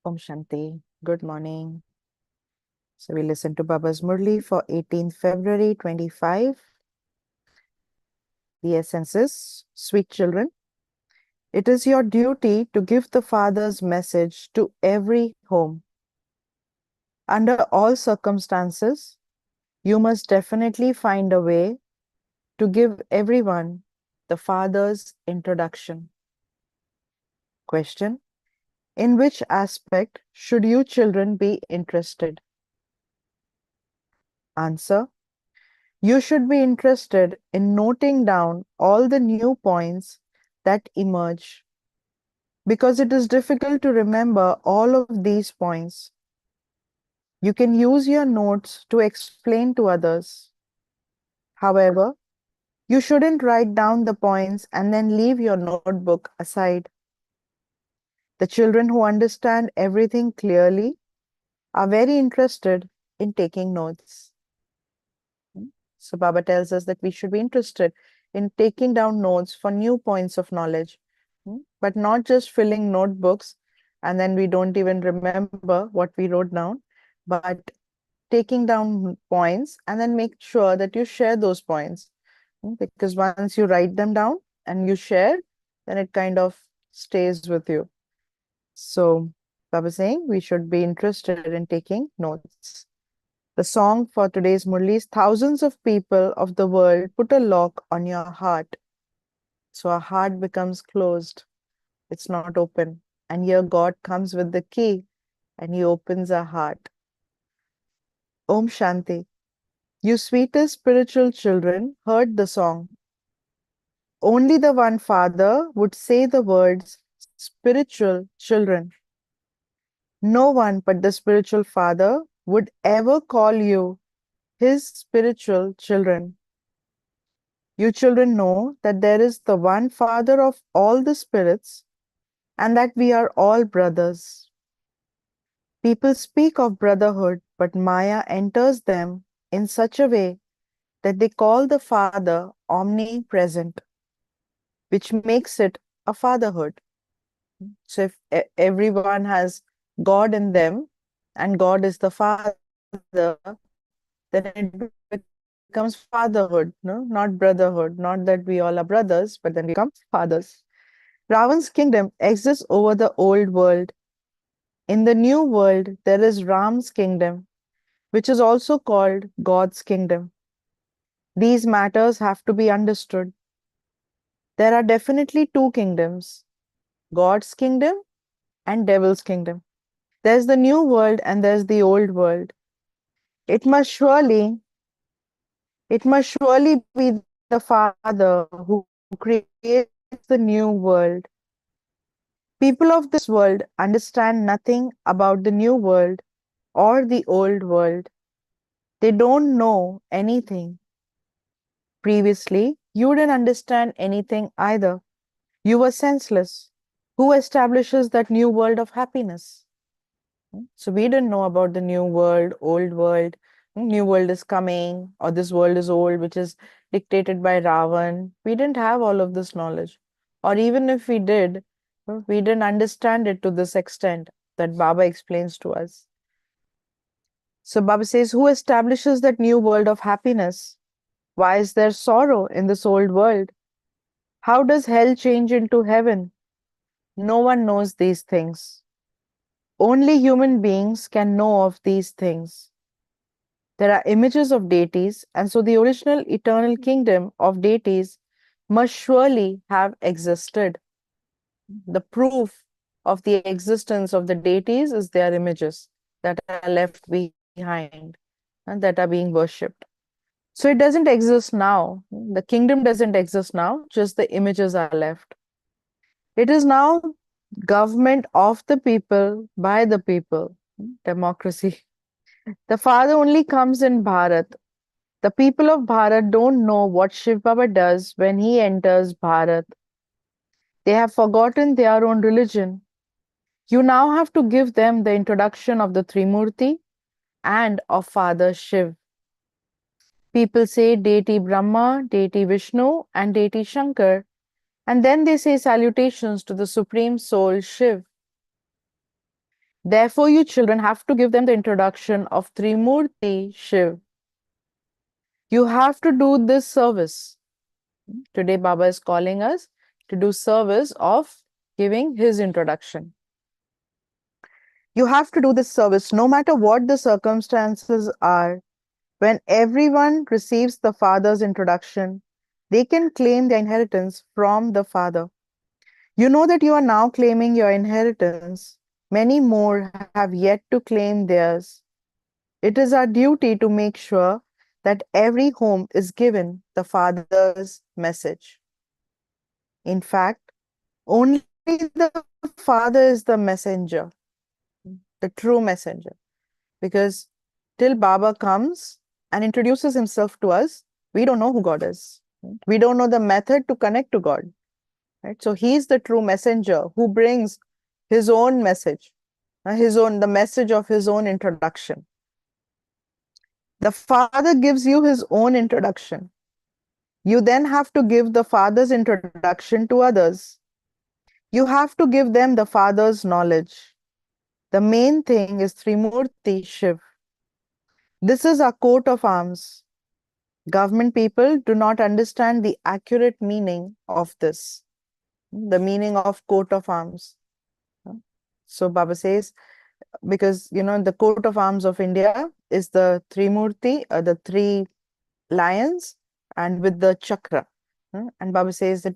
Om Shanti. Good morning. So we listen to Baba's Murli for 18th February 25. The essence is, sweet children, it is your duty to give the Father's message to every home. Under all circumstances, you must definitely find a way to give everyone the Father's introduction. Question: in which aspect should you children be interested? Answer: you should be interested in noting down all the new points that emerge, because it is difficult to remember all of these points. You can use your notes to explain to others. However, you shouldn't write down the points and then leave your notebook aside. The children who understand everything clearly are very interested in taking notes. So Baba tells us that we should be interested in taking down notes for new points of knowledge, but not just filling notebooks and then we don't even remember what we wrote down, but taking down points and then make sure that you share those points, because once you write them down and you share, then it kind of stays with you. So Baba is saying we should be interested in taking notes. The song for today's Murli is thousands of people of the world put a lock on your heart. So our heart becomes closed. It's not open. And here God comes with the key and he opens our heart. Om Shanti. You sweetest spiritual children heard the song. Only the one Father would say the words spiritual children. No one but the spiritual Father would ever call you his spiritual children. You children know that there is the one Father of all the spirits and that we are all brothers. People speak of brotherhood, but Maya enters them in such a way that they call the Father omnipresent, which makes it a fatherhood. So if everyone has God in them and God is the Father, then it becomes fatherhood, no? Not brotherhood. Not that we all are brothers, but then we become fathers. Ravan's kingdom exists over the old world. In the new world, there is Ram's kingdom, which is also called God's kingdom. These matters have to be understood. There are definitely two kingdoms, God's kingdom and Devil's kingdom. There's the new world and there's the old world. It must surely be the Father who creates the new world. People of this world understand nothing about the new world or the old world. They don't know anything. Previously, you didn't understand anything either. You were senseless. Who establishes that new world of happiness? So we didn't know about the new world, old world. New world is coming, or this world is old, which is dictated by Ravan. We didn't have all of this knowledge. Or even if we did, we didn't understand it to this extent that Baba explains to us. So Baba says, who establishes that new world of happiness? Why is there sorrow in this old world? How does hell change into heaven? No one knows these things. Only human beings can know of these things. There are images of deities, and so the original eternal kingdom of deities must surely have existed. The proof of the existence of the deities is their images that are left behind and that are being worshipped. So it doesn't exist now. The kingdom doesn't exist now, just the images are left. It is now government of the people, by the people, democracy. The Father only comes in Bharat. The people of Bharat don't know what Shiv Baba does when he enters Bharat. They have forgotten their own religion. You now have to give them the introduction of the Trimurti and of Father Shiv. People say deity Brahma, deity Vishnu, and deity Shankar, and then they say salutations to the Supreme Soul Shiv. Therefore, you children have to give them the introduction of Trimurti Shiv. You have to do this service. Today, Baba is calling us to do service of giving his introduction. You have to do this service no matter what the circumstances are. When everyone receives the Father's introduction, they can claim their inheritance from the Father. You know that you are now claiming your inheritance. Many more have yet to claim theirs. It is our duty to make sure that every home is given the Father's message. In fact, only the Father is the messenger, the true messenger, because till Baba comes and introduces himself to us, we don't know who God is. We don't know the method to connect to God. Right? So he's the true messenger who brings his own message, the message of his own introduction. The Father gives you his own introduction. You then have to give the Father's introduction to others. You have to give them the Father's knowledge. The main thing is Trimurti Shiv. This is our coat of arms. Government people do not understand the accurate meaning of this, the meaning of coat of arms. So Baba says, because the coat of arms of India is the Trimurti, the three lions, and with the chakra. And Baba says that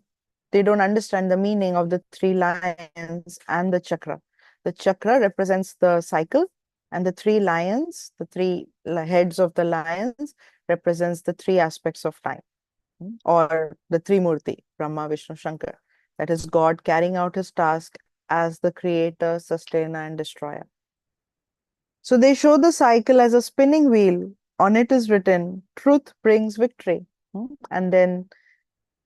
they don't understand the meaning of the three lions and the chakra. The chakra represents the cycle, and the three lions, the three heads of the lions, represents the three aspects of time, or the Trimurti, Brahma, Vishnu, Shankar. That is God carrying out his task as the creator, sustainer, and destroyer. So they show the cycle as a spinning wheel. On it is written, truth brings victory. And then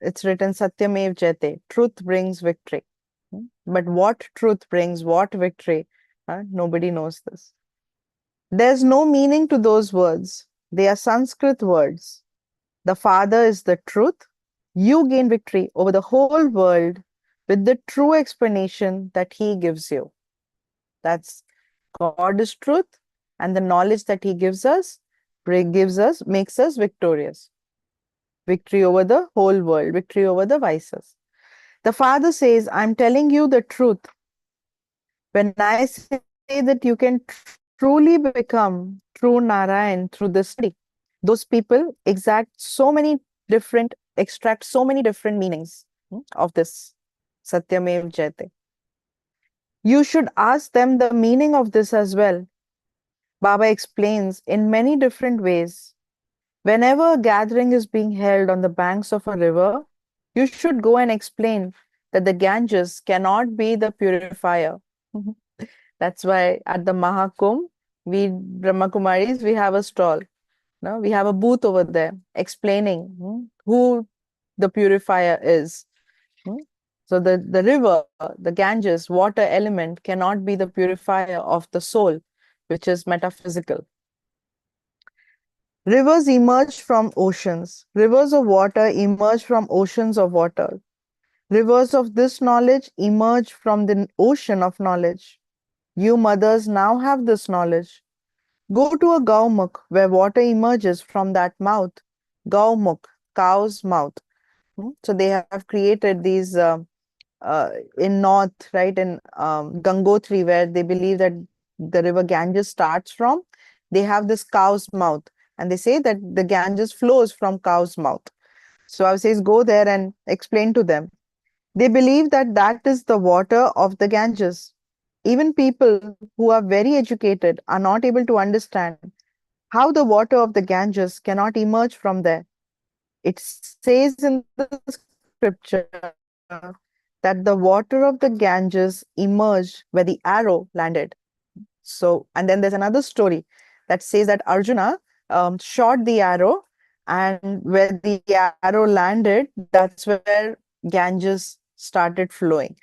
it's written, Satyamev Jayate, truth brings victory. But what truth brings, what victory? Nobody knows this. There's no meaning to those words. They are Sanskrit words. The Father is the truth. You gain victory over the whole world with the true explanation that he gives you. That's God is truth, and the knowledge that he gives us makes us victorious. Victory over the whole world, victory over the vices. The Father says, I'm telling you the truth. When I say that you can truly become true Narayan through this study, those people extract so many different meanings of this Satyamev Jayate. You should ask them the meaning of this as well. Baba explains in many different ways. Whenever a gathering is being held on the banks of a river, you should go and explain that the Ganges cannot be the purifier. That's why at the Mahakumbh, we Brahma Kumaris, we have a stall. No? We have a booth over there explaining who the purifier is. So the river, the Ganges, water element cannot be the purifier of the soul, which is metaphysical. Rivers emerge from oceans. Rivers of water emerge from oceans of water. Rivers of this knowledge emerge from the ocean of knowledge. You mothers now have this knowledge. Go to a Gaumukh where water emerges from that mouth. Gaumukh, cow's mouth. So they have created these in north, right, in Gangotri, where they believe that the river Ganges starts from. They have this cow's mouth, and they say that the Ganges flows from cow's mouth. So I says, go there and explain to them. They believe that that is the water of the Ganges. Even people who are very educated are not able to understand how the water of the Ganges cannot emerge from there. It says in the scripture that the water of the Ganges emerged where the arrow landed. So, and then there's another story that says that Arjuna shot the arrow, and where the arrow landed, that's where Ganges started flowing.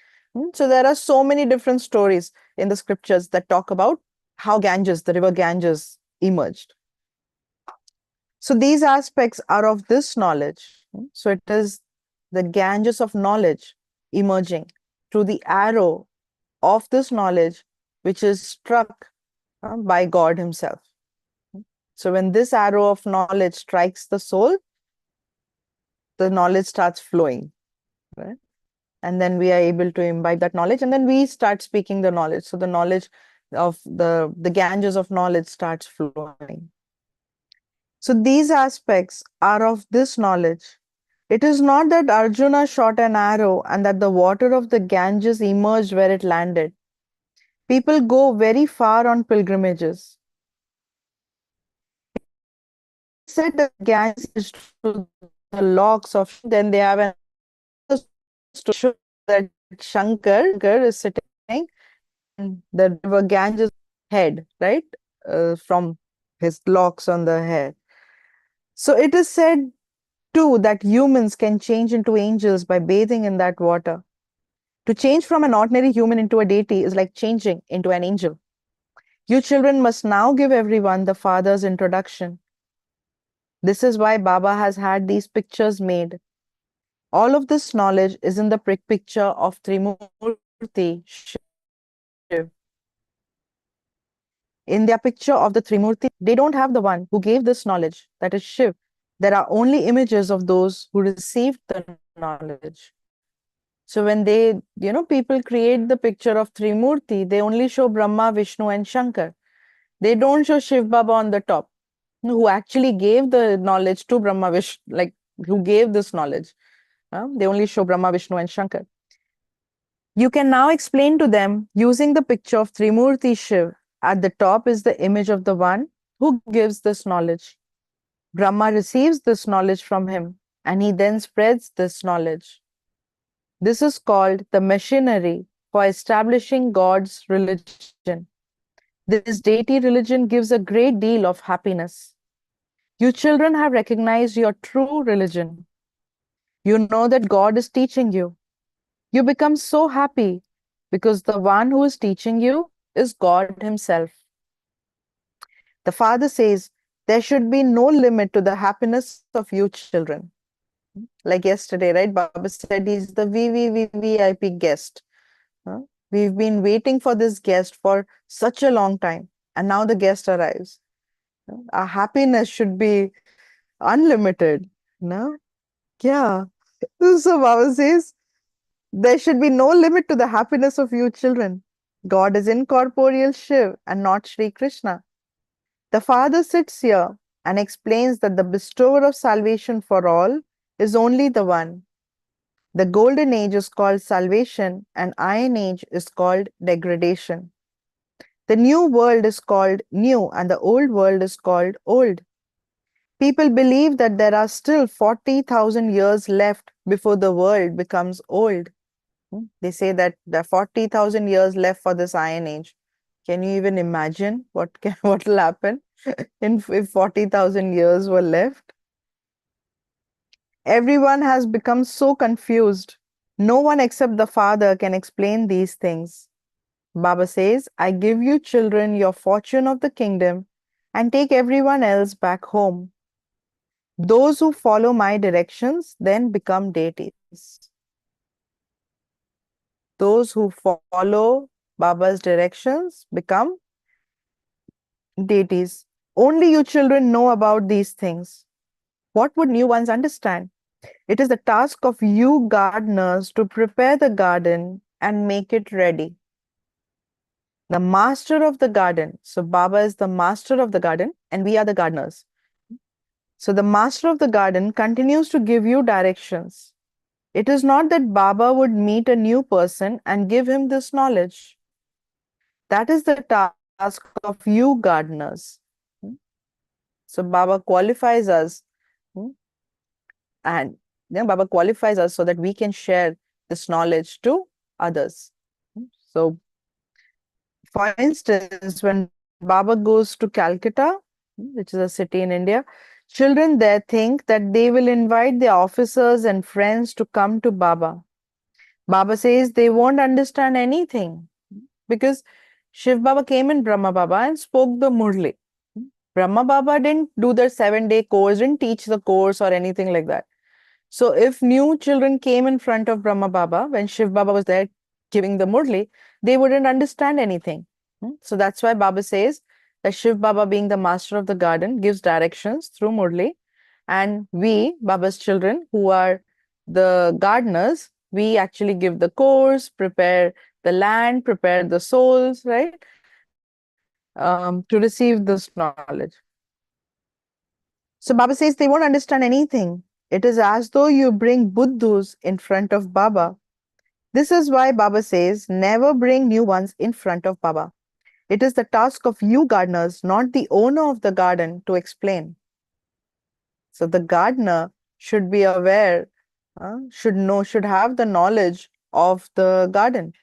So there are so many different stories in the scriptures that talk about how Ganges, the river Ganges, emerged. So these aspects are of this knowledge. So it is the Ganges of knowledge emerging through the arrow of this knowledge which is struck by God Himself. So when this arrow of knowledge strikes the soul, the knowledge starts flowing, right? And then we are able to imbibe that knowledge, and then we start speaking the knowledge. So the knowledge of the Ganges of knowledge starts flowing. So these aspects are of this knowledge. It is not that Arjuna shot an arrow and that the water of the Ganges emerged where it landed. People go very far on pilgrimages. Said that Ganges is to the locks of, then they have another story that Shankar is sitting and the river Ganges head, right? From his locks on the hair. So it is said too that humans can change into angels by bathing in that water. To change from an ordinary human into a deity is like changing into an angel. You children must now give everyone the Father's introduction. This is why Baba has had these pictures made. All of this knowledge is in the picture of Trimurti Shiv. In their picture of the Trimurti, they don't have the one who gave this knowledge, that is Shiv. There are only images of those who received the knowledge. So when people create the picture of Trimurti, they only show Brahma, Vishnu, and Shankar. They don't show Shiv Baba on the top, who actually gave the knowledge to Brahma, Vishnu, like who gave this knowledge. They only show Brahma, Vishnu, and Shankar. You can now explain to them using the picture of Trimurti Shiv. At the top is the image of the one who gives this knowledge. Brahma receives this knowledge from him, and he then spreads this knowledge. This is called the machinery for establishing God's religion. This deity religion gives a great deal of happiness. You children have recognized your true religion. You know that God is teaching you. You become so happy because the one who is teaching you is God Himself. The Father says there should be no limit to the happiness of you children. Like yesterday, right? Baba said he's the VVVVIP guest. Huh? We've been waiting for this guest for such a long time, and now the guest arrives. Our happiness should be unlimited. No? Yeah. So Baba says there should be no limit to the happiness of you children. God is incorporeal Shiv and not Sri Krishna. The Father sits here and explains that the bestower of salvation for all is only the one. The golden age is called salvation and iron age is called degradation. The new world is called new and the old world is called old. People believe that there are still 40,000 years left before the world becomes old. They say that there are 40,000 years left for this iron age. Can you even imagine what will happen if 40,000 years were left? Everyone has become so confused. No one except the Father can explain these things. Baba says, I give you children your fortune of the kingdom and take everyone else back home. Those who follow my directions then become deities. Those who follow Baba's directions become deities. Only you children know about these things. What would new ones understand? It is the task of you gardeners to prepare the garden and make it ready. The master of the garden. So Baba is the master of the garden and we are the gardeners. So the master of the garden continues to give you directions. It is not that Baba would meet a new person and give him this knowledge. That is the task of you gardeners. So Baba qualifies us and Baba qualifies us so that we can share this knowledge to others. So for instance, when Baba goes to Calcutta, which is a city in India, children there think that they will invite their officers and friends to come to Baba. Baba says they won't understand anything because Shiv Baba came in Brahma Baba and spoke the Murli. Brahma Baba didn't do the 7-day course, didn't teach the course or anything like that. So if new children came in front of Brahma Baba when Shiv Baba was there giving the Murli, they wouldn't understand anything. So that's why Baba says that Shiv Baba, being the master of the garden, gives directions through Murli. And we, Baba's children, who are the gardeners, we actually give the course, prepare the land, prepare the souls, right? To receive this knowledge. So Baba says they won't understand anything. It is as though you bring buddhus in front of Baba. This is why Baba says never bring new ones in front of Baba. It is the task of you gardeners, not the owner of the garden, to explain. So the gardener should be aware, should know, should have the knowledge of the garden.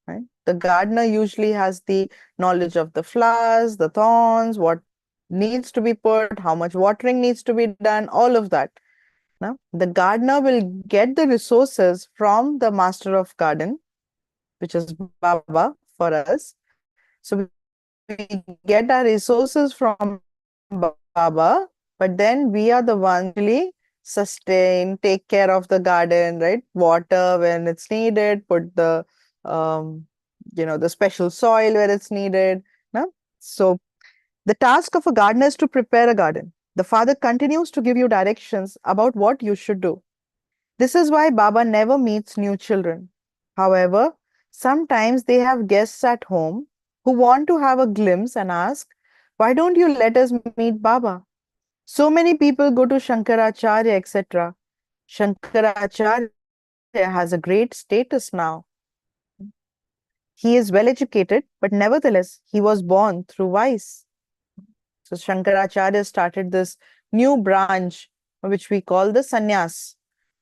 Right? The gardener usually has the knowledge of the flowers, the thorns, what needs to be put, how much watering needs to be done, all of that. Now, the gardener will get the resources from the master of garden, which is Baba for us. So we get our resources from Baba, but then we are the ones really sustain, take care of the garden, right? Water when it's needed, put the um, the special soil where it's needed. No? So the task of a gardener is to prepare a garden. The father continues to give you directions about what you should do. This is why Baba never meets new children. However, sometimes they have guests at home who want to have a glimpse and ask, why don't you let us meet Baba? So many people go to Shankaracharya, etc. Shankaracharya has a great status now. He is well educated, but nevertheless, he was born through vice. So Shankaracharya started this new branch, which we call the sannyas,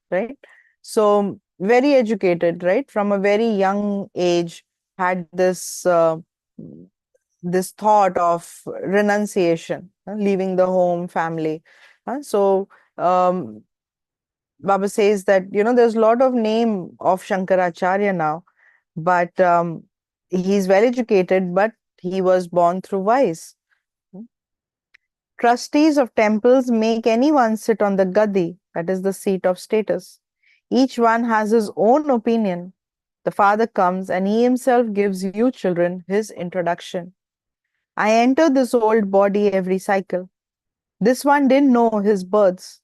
right? So very educated, right? From a very young age, had this thought of renunciation, leaving the home, family. So um, Baba says that there's a lot of name of Shankaracharya now, but he's well educated, but he was born through vice. Trustees of temples make anyone sit on the gadi, that is the seat of status. Each one has his own opinion. The father comes and he himself gives you children his introduction. I enter this old body every cycle. This one didn't know his births.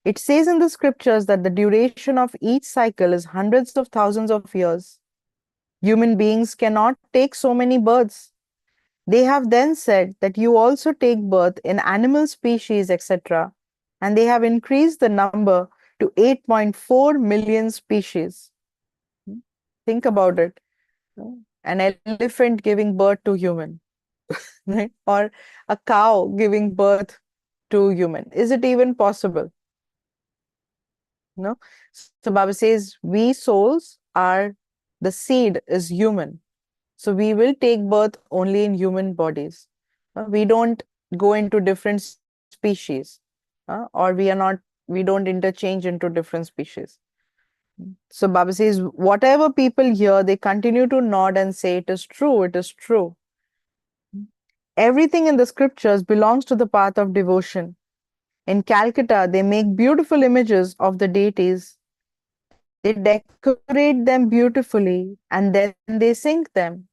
It says in the scriptures that the duration of each cycle is hundreds of thousands of years. Human beings cannot take so many births. They have then said that you also take birth in animal species, etc., and they have increased the number to 8.4 million species. Think about it. An elephant giving birth to human, right? Or a cow giving birth to human. Is it even possible? No. So Baba says we souls are the seed is human. So we will take birth only in human bodies. We don't go into different species, or we don't interchange into different species. So Baba says, whatever people hear, they continue to nod and say, it is true, it is true. Everything in the scriptures belongs to the path of devotion. In Calcutta, they make beautiful images of the deities. They decorate them beautifully and then they sing them.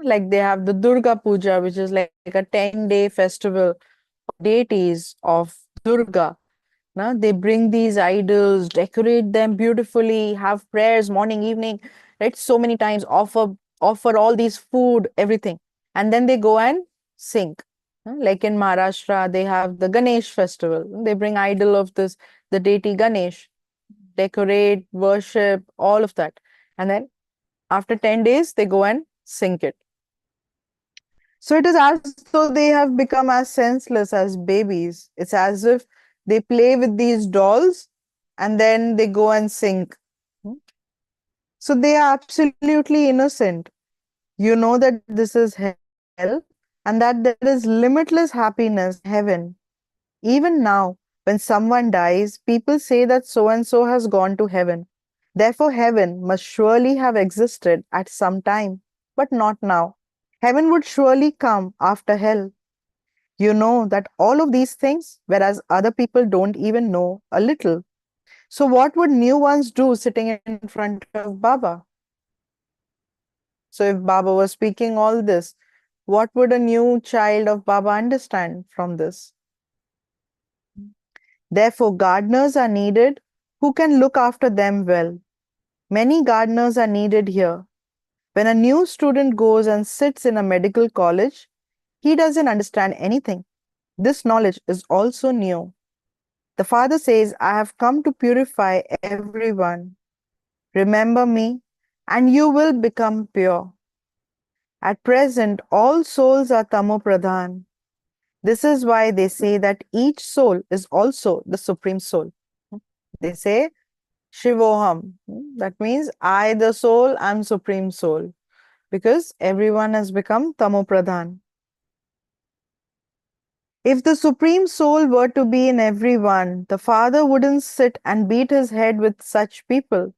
Like they have the Durga Puja, which is like a 10-day festival of deities of Durga. Now they bring these idols, decorate them beautifully, have prayers morning, evening, right? So many times, offer all these food, everything. And then they go and sing. Like in Maharashtra, they have the Ganesh festival. They bring idol of this, the deity Ganesh, decorate, worship, all of that. And then after 10 days, they go and sing it. So it is as though they have become as senseless as babies. It's as if they play with these dolls and then they go and sing. So they are absolutely innocent. You know that this is hell and that there is limitless happiness in heaven. Even now, when someone dies, people say that so and so has gone to heaven. Therefore, heaven must surely have existed at some time, but not now. Heaven would surely come after hell. You know that all of these things, whereas other people don't even know a little. So, what would new ones do sitting in front of Baba? So, if Baba was speaking all this, What would a new child of Baba understand from this? Therefore, gardeners are needed who can look after them well. Many gardeners are needed here. When a new student goes and sits in a medical college, he doesn't understand anything. This knowledge is also new. The Father says, I have come to purify everyone. Remember me, and you will become pure. At present, all souls are Tamopradhan. This is why they say that each soul is also the Supreme Soul. They say, Shivoham. That means, I, the soul, am Supreme Soul. Because everyone has become Tamopradhan. If the Supreme Soul were to be in everyone, the Father wouldn't sit and beat his head with such people.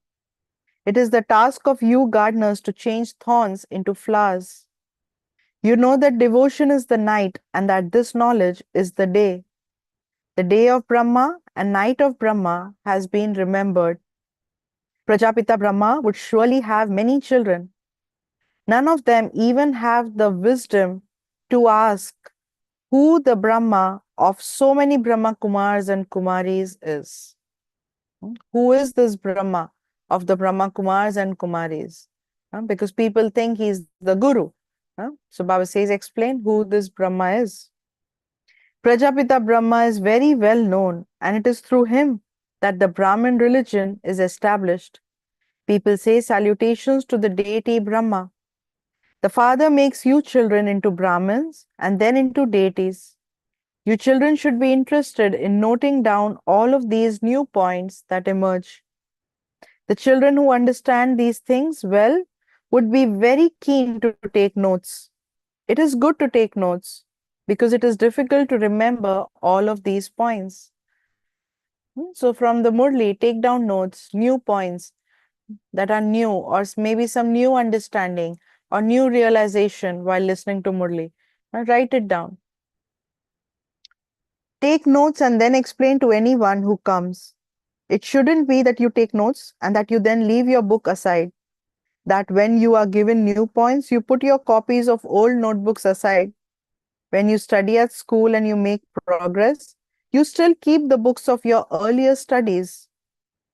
It is the task of you gardeners to change thorns into flowers. You know that devotion is the night and that this knowledge is the day. The day of Brahma and night of Brahma has been remembered. Prajapita Brahma would surely have many children. None of them even have the wisdom to ask who the Brahma of so many Brahma Kumars and Kumaris is. Who is this Brahma of the Brahma Kumars and Kumaris? Because people think he's the Guru. So Baba says, explain who this Brahma is. Prajapita Brahma is very well known, and it is through him that the Brahmin religion is established. People say salutations to the deity Brahma. The Father makes you children into Brahmins and then into deities. You children should be interested in noting down all of these new points that emerge. The children who understand these things well would be very keen to take notes. It is good to take notes because it is difficult to remember all of these points. So from the Murli, take down notes, new points that are new, or maybe some new understanding or new realization while listening to Murli. Write it down. Take notes and then explain to anyone who comes. It shouldn't be that you take notes and that you then leave your book aside. That when you are given new points, you put your copies of old notebooks aside. When you study at school and you make progress, you still keep the books of your earlier studies.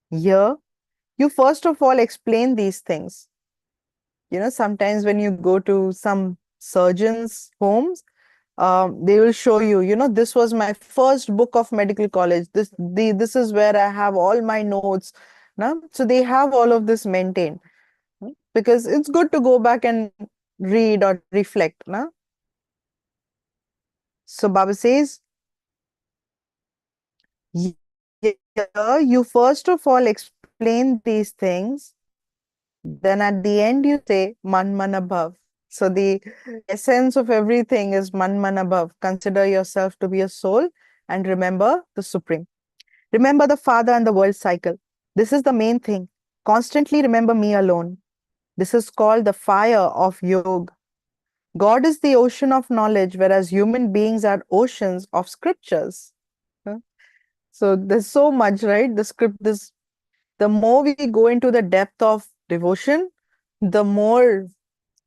Here, you first of all explain these things. Sometimes when you go to some surgeons' homes, they will show you, this was my first book of medical college. This is where I have all my notes. No? So they have all of this maintained because it's good to go back and read or reflect. No? So Baba says, here you first of all explain these things. Then at the end you say man abhav. So the essence of everything is man abhav. Consider yourself to be a soul and remember the Supreme. Remember the Father and the world cycle. This is the main thing. Constantly remember me alone. This is called the fire of yoga. God is the ocean of knowledge, whereas human beings are oceans of scriptures. So there's so much, right? The more we go into the depth of devotion, the more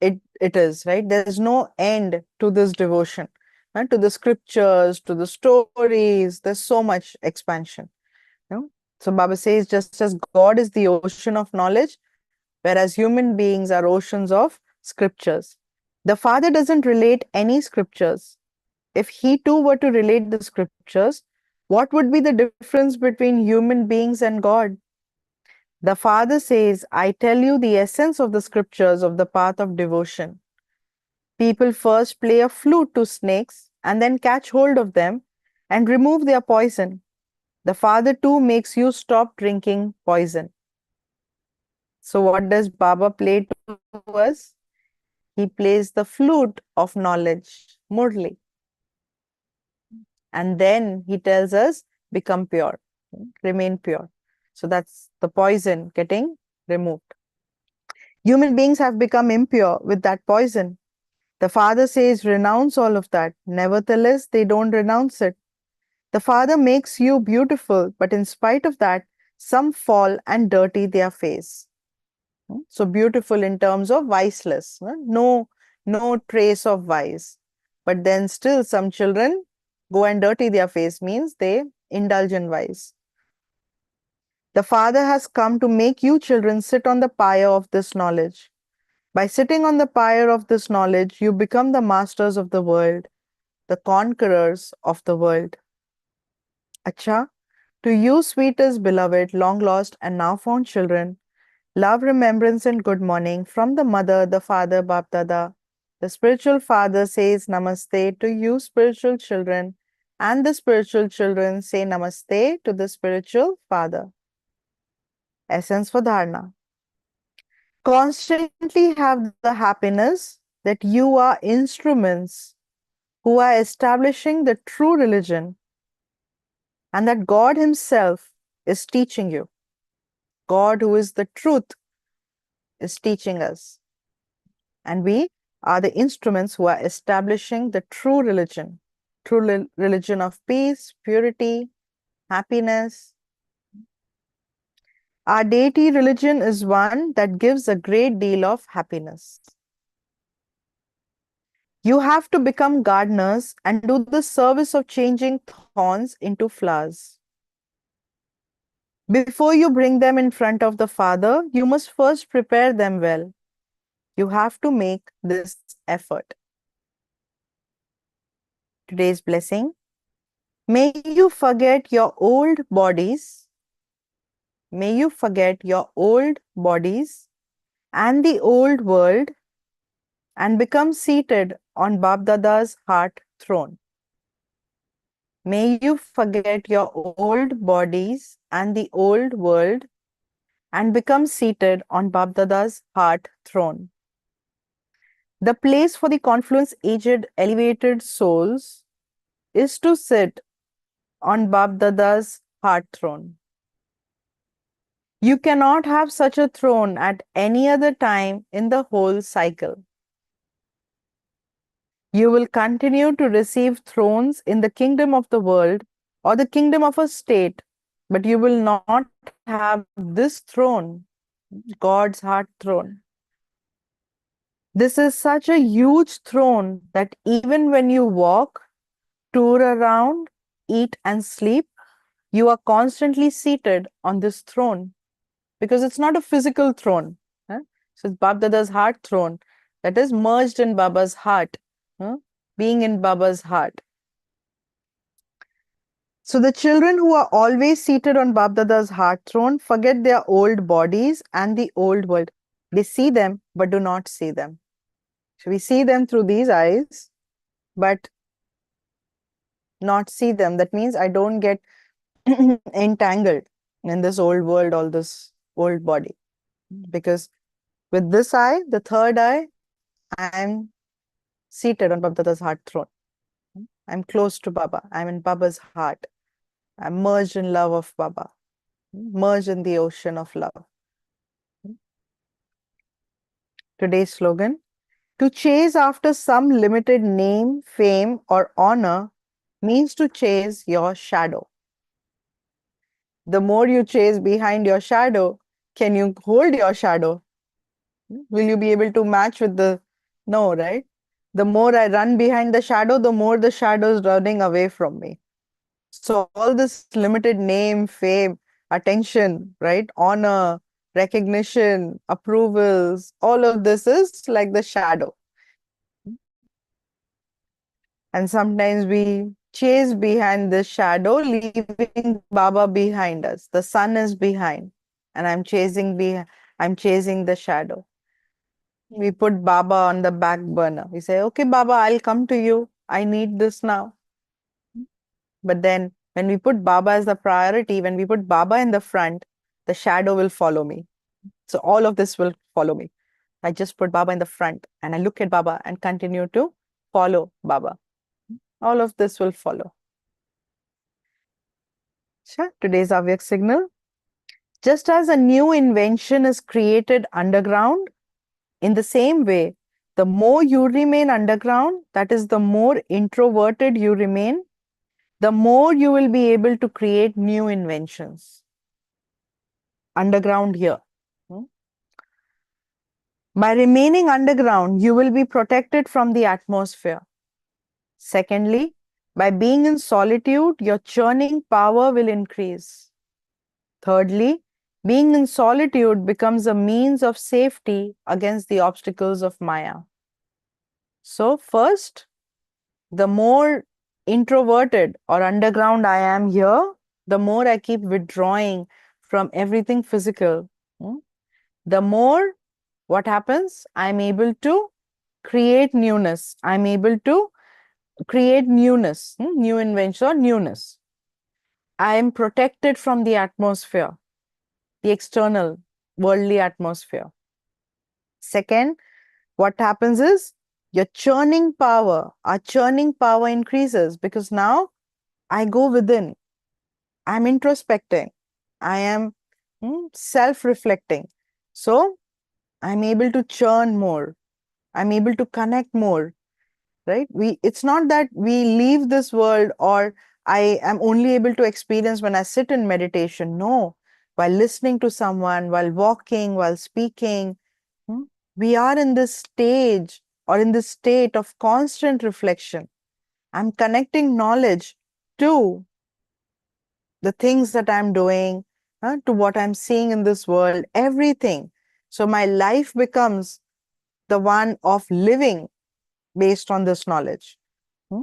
it is, right? There's no end to this devotion, right? To the scriptures, to the stories. There's so much expansion. So Baba says, just as God is the ocean of knowledge, whereas human beings are oceans of scriptures. The Father doesn't relate any scriptures. If he too were to relate the scriptures, what would be the difference between human beings and God? The Father says, I tell you the essence of the scriptures of the path of devotion. People first play a flute to snakes and then catch hold of them and remove their poison. The Father too makes you stop drinking poison. So what does Baba play to us? He plays the flute of knowledge, Murli. And then he tells us, become pure, remain pure. So that's the poison getting removed. Human beings have become impure with that poison. The Father says, renounce all of that. Nevertheless, they don't renounce it. The Father makes you beautiful, but in spite of that, some fall and dirty their face. So beautiful in terms of viceless. No no trace of vice. But then still some children go and dirty their face, means they indulge in vice. The Father has come to make you children sit on the pyre of this knowledge. By sitting on the pyre of this knowledge, you become the masters of the world, the conquerors of the world. Acha, to you, sweetest beloved, long lost and now found children, love, remembrance, and good morning from the mother, the father, Bap Dada. The spiritual father says Namaste to you, spiritual children, and the spiritual children say Namaste to the spiritual father. Essence for Dharana. Constantly have the happiness that you are instruments who are establishing the true religion and that God Himself is teaching you. God, who is the truth, is teaching us. And we are the instruments who are establishing the true religion of peace, purity, happiness. Our deity religion is one that gives a great deal of happiness. You have to become gardeners and do the service of changing thorns into flowers. Before you bring them in front of the Father, you must first prepare them well. You have to make this effort. Today's blessing. May you forget your old bodies. May you forget your old bodies and the old world and become seated on Bap Dada's heart throne. May you forget your old bodies and the old world and become seated on Bap Dada's heart throne. The place for the confluence aged elevated souls is to sit on Bap Dada's heart throne. You cannot have such a throne at any other time in the whole cycle. You will continue to receive thrones in the kingdom of the world or the kingdom of a state, but you will not have this throne, God's heart throne. This is such a huge throne that even when you walk, tour around, eat and sleep, you are constantly seated on this throne because it's not a physical throne. So it's Bap Dada's heart throne that is merged in Baba's heart, being in Baba's heart. So the children who are always seated on Bap Dada's heart throne forget their old bodies and the old world. They see them but do not see them. So we see them through these eyes, but not see them. That means I don't get entangled in this old world, all this old body. Because with this eye, the third eye, I am seated on Bap Dada's heart throne. I'm close to Baba. I'm in Baba's heart. I'm merged in love of Baba. Merged in the ocean of love. Today's slogan, to chase after some limited name, fame, or honor means to chase your shadow. The more you chase behind your shadow, can you hold your shadow? Will you be able to match with the... No, right? The more I run behind the shadow, the more the shadow is running away from me. So all this limited name, fame, attention, right? Honor, recognition, approvals, all of this is like the shadow. And sometimes we chase behind this shadow, leaving Baba behind us. The sun is behind, and I'm chasing the shadow. We put Baba on the back burner. We say, okay, Baba, I'll come to you. I need this now. But then when we put Baba as the priority, when we put Baba in the front, the shadow will follow me. So all of this will follow me. I just put Baba in the front and I look at Baba and continue to follow Baba. All of this will follow. Sure. Today's Avyak signal. Just as a new invention is created underground, in the same way, the more you remain underground, that is, the more introverted you remain, the more you will be able to create new inventions. Underground here. By remaining underground, you will be protected from the atmosphere. Secondly, by being in solitude, your churning power will increase. Thirdly, being in solitude becomes a means of safety against the obstacles of Maya. So, first, the more introverted or underground I am here, the more I keep withdrawing from everything physical. Hmm? The more what happens? I'm able to create newness. I'm able to create newness, new invention or newness. I am protected from the atmosphere, the external worldly atmosphere. Second, what happens is our churning power increases because now I go within, I'm introspecting, I am self reflecting. So I'm able to churn more, I'm able to connect more, right? It's not that we leave this world or I am only able to experience when I sit in meditation. No, while listening to someone, while walking, while speaking, hmm, we are in this stage or in this state of constant reflection. I'm connecting knowledge to the things that I'm doing, to what I'm seeing in this world, everything. So my life becomes the one of living based on this knowledge. Hmm?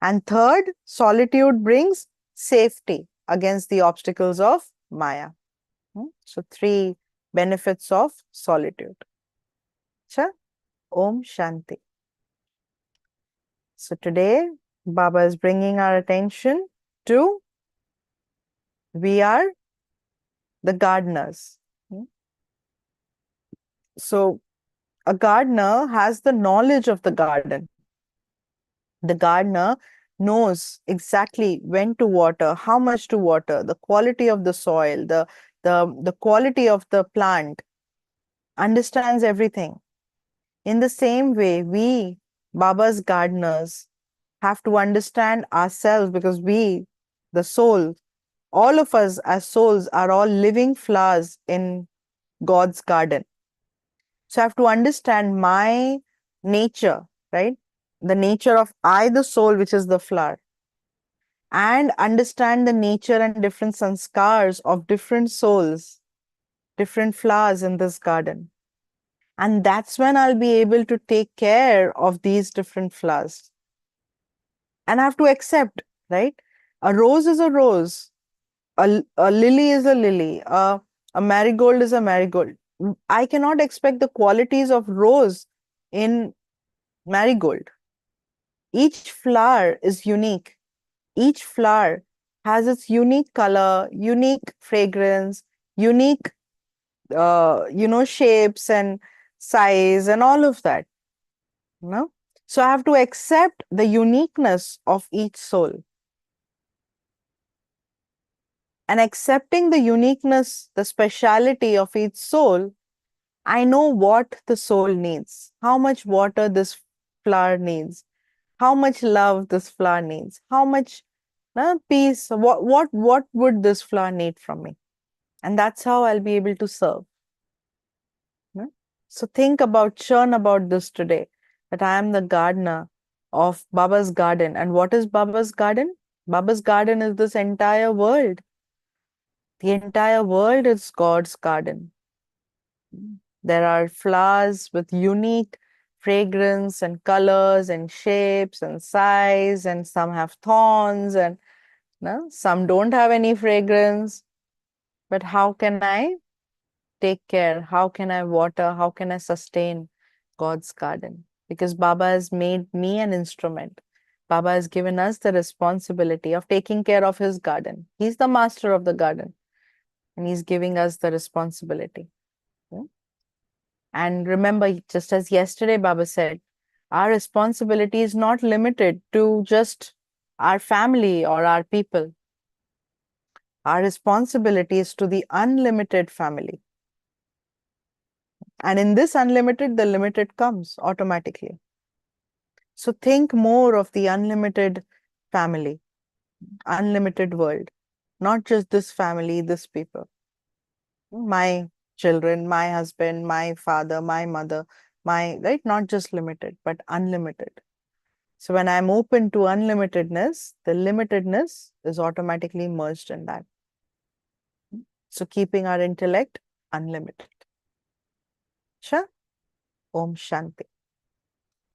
And third, solitude brings safety against the obstacles of Maya. So, three benefits of solitude. Cha? Om Shanti. So, today, Baba is bringing our attention to we are the gardeners. Hmm? So, a gardener has the knowledge of the garden. The gardener knows exactly when to water, how much to water, the quality of the soil, the quality of the plant, understands everything. In the same way, we, Baba's gardeners, have to understand ourselves because we, the soul, all of us as souls are all living flowers in God's garden. So I have to understand my nature, right? The nature of I, the soul, which is the flower, and understand the nature and different sanskars of different souls, different flowers in this garden. And that's when I'll be able to take care of these different flowers. And I have to accept, right? A rose is a rose, a lily is a lily, a marigold is a marigold. I cannot expect the qualities of rose in marigold. Each flower is unique. Each flower has its unique color, unique fragrance, unique, shapes and size and all of that. No? So I have to accept the uniqueness of each soul. And accepting the uniqueness, the speciality of each soul, I know what the soul needs, how much water this flower needs, how much love this flower needs, how much peace, what would this flower need from me? And that's how I'll be able to serve. No? So churn about this today, that I am the gardener of Baba's garden. And what is Baba's garden? Baba's garden is this entire world. The entire world is God's garden. There are flowers with unique fragrance and colors and shapes and size, and some have thorns and no, some don't have any fragrance. But how can I take care? How can I water? How can I sustain God's garden? Because Baba has made me an instrument. Baba has given us the responsibility of taking care of his garden. He's the master of the garden, and he's giving us the responsibility. Yeah? And remember, just as yesterday Baba said, our responsibility is not limited to just our family or our people. Our responsibility is to the unlimited family. And in this unlimited, the limited comes automatically. So think more of the unlimited family, unlimited world, not just this family, this people. My children, my husband, my father, my mother, my, right? Not just limited, but unlimited. So when I'm open to unlimitedness, the limitedness is automatically merged in that. So keeping our intellect unlimited. Sure. Om Shanti.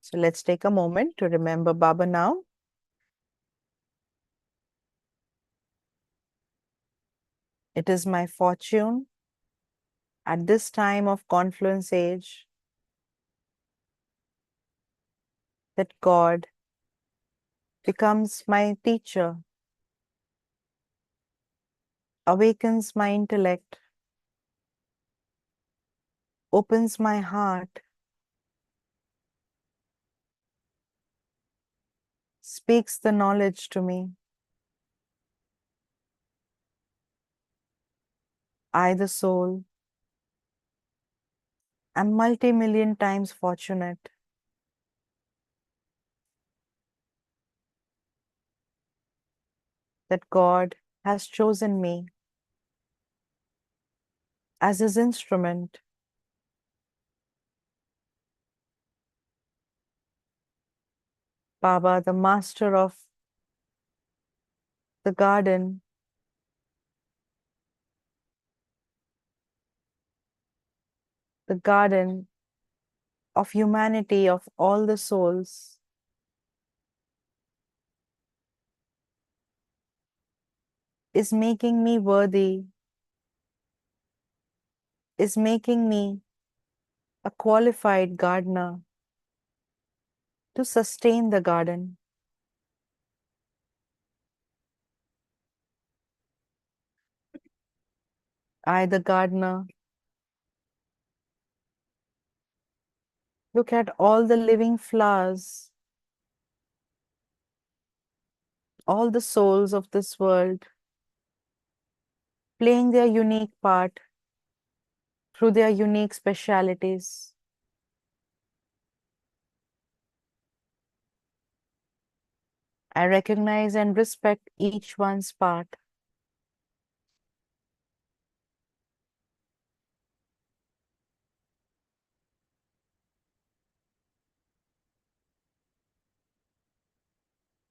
So let's take a moment to remember Baba now. It is my fortune at this time of confluence age that God becomes my teacher, awakens my intellect, opens my heart, speaks the knowledge to me. I, the soul, am multi-million times fortunate that God has chosen me as his instrument. Baba, the master of the garden, the garden of humanity, of all the souls, is making me worthy, is making me a qualified gardener to sustain the garden. I, the gardener, look at all the living flowers, all the souls of this world, playing their unique part through their unique specialities. I recognize and respect each one's part.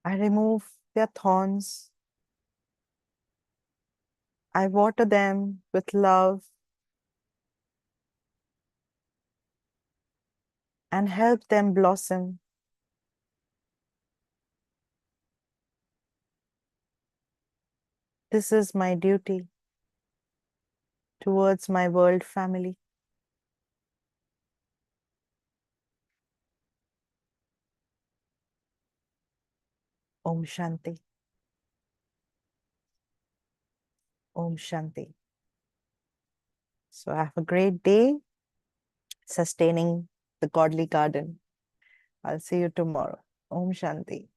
I remove their thorns. I water them with love and help them blossom. This is my duty towards my world family. Om Shanti. Om Shanti. So have a great day sustaining the godly garden. I'll see you tomorrow. Om Shanti.